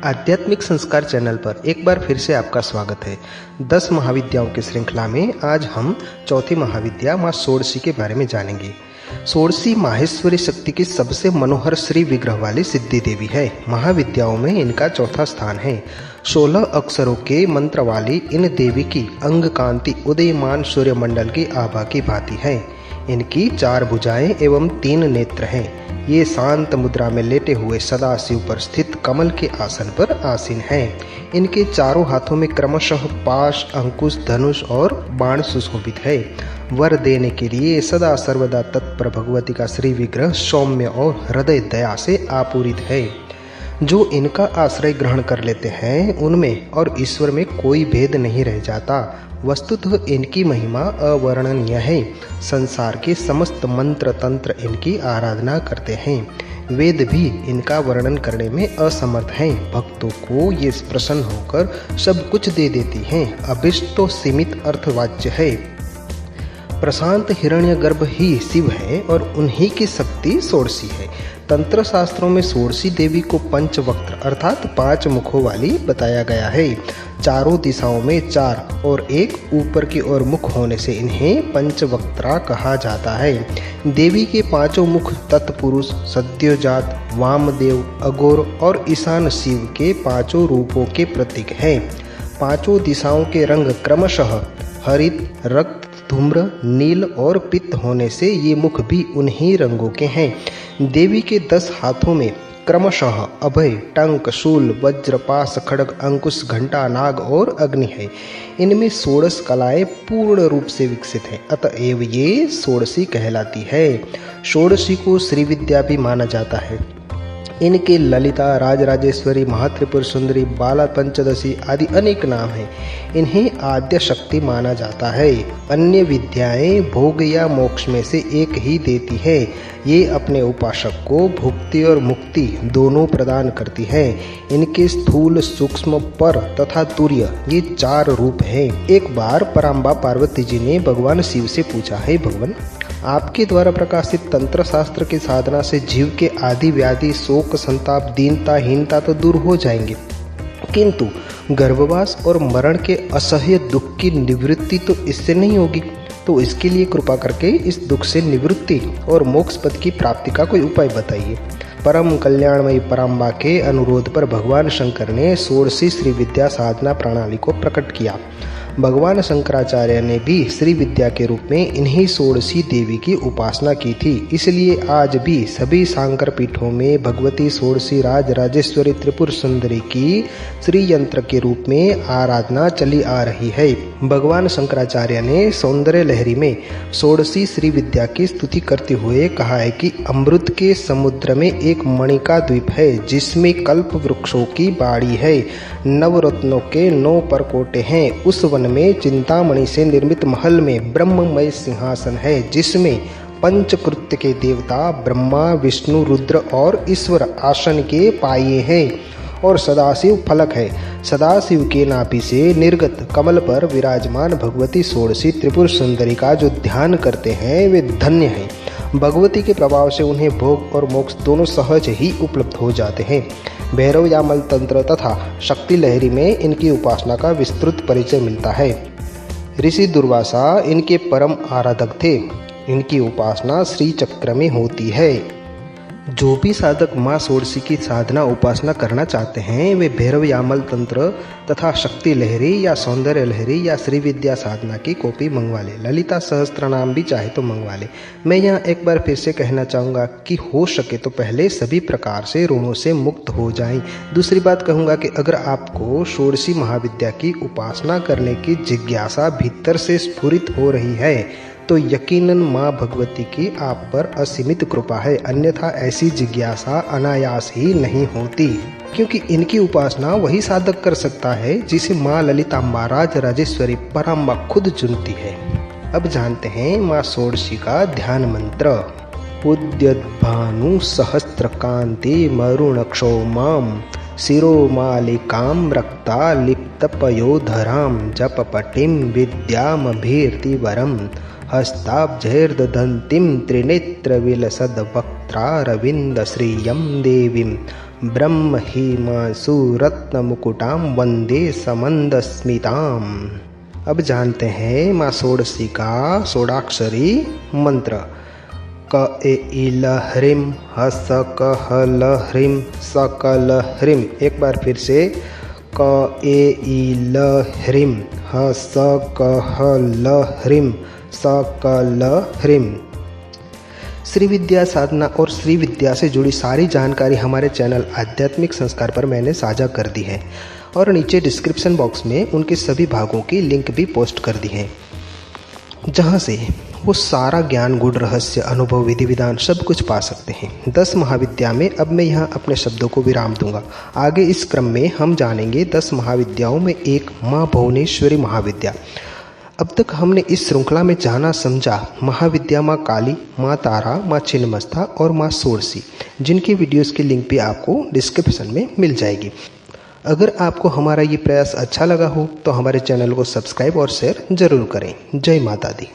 आध्यात्मिक संस्कार चैनल पर एक बार फिर से आपका स्वागत है। 10 महाविद्याओं की श्रृंखला में आज हम चौथी महाविद्या माँ षोडशी के बारे में जानेंगे। षोडशी माहेश्वरी शक्ति की सबसे मनोहर श्री विग्रह वाली सिद्धि देवी है। महाविद्याओं में इनका चौथा स्थान है। 16 अक्षरों के मंत्र वाली इन देवी की अंग कांति उदयमान सूर्यमंडल की आभा की भांति है। इनकी 4 भुजाएं एवं 3 नेत्र हैं। ये शांत मुद्रा में लेटे हुए सदाशिव पर स्थित कमल के आसन पर आसीन हैं। इनके चारों हाथों में क्रमशः पाश, अंकुश, धनुष और बाण सुशोभित है। वर देने के लिए सदा सर्वदा तत्पर भगवती का श्री विग्रह सौम्य और हृदय दया से आपूरित है। जो इनका आश्रय ग्रहण कर लेते हैं उनमें और ईश्वर में कोई भेद नहीं रह जाता। वस्तुतः इनकी महिमा अवर्णनीय है। संसार के समस्त मंत्र तंत्र इनकी आराधना करते हैं। वेद भी इनका वर्णन करने में असमर्थ हैं। भक्तों को ये प्रसन्न होकर सब कुछ दे देती हैं। अभिष्ट तो सीमित अर्थवाच्य है। प्रशांत हिरण्यगर्भ ही शिव है और उन्हीं की शक्ति षोडशी है। तंत्र शास्त्रों में षोडशी देवी को पंचवक्त्र अर्थात 5 मुखों वाली बताया गया है। चारों दिशाओं में 4 और एक ऊपर की ओर मुख होने से इन्हें पंचवक्त्रा कहा जाता है। देवी के 5 मुख तत्पुरुष, सद्योजात, वामदेव, अघोर और ईशान शिव के 5 रूपों के प्रतीक हैं। 5 दिशाओं के रंग क्रमशः हरित, रक्त, धूम्र, नील और पित्त होने से ये मुख भी उन्हीं रंगों के हैं। देवी के 10 हाथों में क्रमशः अभय, टंक, शूल, वज्र, पाश, खड्ग, अंकुश, घंटा, नाग और अग्नि है। इनमें 16 कलाएं पूर्ण रूप से विकसित हैं, अतएव ये षोडशी कहलाती है। षोडशी को श्री विद्या भी माना जाता है। इनके ललिता, राजराजेश्वरी, महात्रिपुर सुंदरी, बाला पंचदशी आदि अनेक नाम हैं। इन्हें आद्य शक्ति माना जाता है। अन्य विद्याएं भोग या मोक्ष में से एक ही देती है। ये अपने उपासक को भुक्ति और मुक्ति दोनों प्रदान करती है। इनके स्थूल, सूक्ष्म, पर तथा तुर्य ये 4 रूप हैं। एक बार पराम्बा पार्वती जी ने भगवान शिव से पूछा, हे भगवान, आपके द्वारा प्रकाशित तंत्र शास्त्र की साधना से जीव के आदि व्याधि, शोक, संताप, दीनता, हीनता तो दूर हो जाएंगे, किंतु गर्भवास और मरण के असह्य दुख की निवृत्ति तो इससे नहीं होगी। तो इसके लिए कृपा करके इस दुख से निवृत्ति और मोक्ष पद की प्राप्ति का कोई उपाय बताइए। परम कल्याणमयी पराम्बा के अनुरोध पर भगवान शंकर ने षोडशी श्री विद्या साधना प्रणाली को प्रकट किया। भगवान शंकराचार्य ने भी श्री विद्या के रूप में इन्हीं षोडशी देवी की उपासना की थी। इसलिए आज भी सभी शांकर पीठों में भगवती षोडशी राजराजेश्वरी त्रिपुर सुंदरी की श्री यंत्र के रूप में आराधना चली आ रही है। भगवान शंकराचार्य ने सौंदर्य लहरी में षोडशी श्री विद्या की स्तुति करते हुए कहा है कि अमृत के समुद्र में एक मणिका द्वीप है जिसमें कल्प वृक्षों की बाड़ी है, नवरत्नों के 9 परकोटे हैं। उस वन में चिंतामणि से निर्मित महल में ब्रह्ममय सिंहासन है जिसमें पंचकृत्य के देवता ब्रह्मा, विष्णु, रुद्र और ईश्वर आसन के पाये हैं और सदाशिव फलक है। सदाशिव के नाभि से निर्गत कमल पर विराजमान भगवती षोडशी त्रिपुर सुंदरी का जो ध्यान करते हैं वे धन्य हैं। भगवती के प्रभाव से उन्हें भोग और मोक्ष दोनों सहज ही उपलब्ध हो जाते हैं। भैरव यामल तंत्र तथा शक्ति लहरी में इनकी उपासना का विस्तृत परिचय मिलता है। ऋषि दुर्वासा इनके परम आराधक थे। इनकी उपासना श्री चक्र में होती है। जो भी साधक माँ षोडशी की साधना उपासना करना चाहते हैं वे भैरव यामल तंत्र तथा शक्ति लहरी या सौंदर्य लहरी या श्री विद्या साधना की कॉपी मंगवा ले। ललिता सहस्त्र नाम भी चाहे तो मंगवा ले। मैं यहाँ एक बार फिर से कहना चाहूँगा कि हो सके तो पहले सभी प्रकार से ऋणों से मुक्त हो जाएं। दूसरी बात कहूँगा कि अगर आपको षोडशी महाविद्या की उपासना करने की जिज्ञासा भीतर से स्फुरित हो रही है तो यकीनन माँ भगवती की आप पर असीमित कृपा है, अन्यथा ऐसी जिज्ञासा अनायास ही नहीं होती, क्योंकि इनकी उपासना वही साधक कर सकता है जिसे माँ ललिताम्बा राजराजेश्वरी पराम्बा खुद चुनती है। अब जानते हैं माँ षोडशी का ध्यान मंत्र। उद्यद्भानु सहस्त्रकांति मरुणक्षौमां शिरोमालिकां रक्ता लिप्तपयोधरां जपपटिं विद्यामभीर्तिवरं हस्ताब्जैर्दधन्तीं त्रिनेत्रविलसद्वक्त्रारविन्दश्रियं देवीं ब्रह्म हेमांशुरत्नमुकुटां वंदे समंदस्मिताम्। अब जानते हैं माँ षोडशी का षोडाक्षरी मंत्र। क ए इल ह्रीं ह स क ह ल ह्रीं स क ल ह्रीं। एक बार फिर से क ए इल ह्रीं ह स क ह ल ह्रीं स क ल ह्रीं। श्री विद्या साधना और श्री विद्या से जुड़ी सारी जानकारी हमारे चैनल आध्यात्मिक संस्कार पर मैंने साझा कर दी है और नीचे डिस्क्रिप्शन बॉक्स में उनके सभी भागों की लिंक भी पोस्ट कर दी है, जहां से वो सारा ज्ञान, गुण, रहस्य, अनुभव, विधि विधान सब कुछ पा सकते हैं। 10 महाविद्या में अब मैं यहाँ अपने शब्दों को विराम दूंगा। आगे इस क्रम में हम जानेंगे 10 महाविद्याओं में एक माँ भुवनेश्वरी महाविद्या। अब तक हमने इस श्रृंखला में जाना समझा महाविद्या माँ काली, माँ तारा, माँ छिन्नमस्ता और माँ षोडशी, जिनकी वीडियोस की लिंक भी आपको डिस्क्रिप्शन में मिल जाएगी। अगर आपको हमारा ये प्रयास अच्छा लगा हो तो हमारे चैनल को सब्सक्राइब और शेयर जरूर करें। जय माता दी।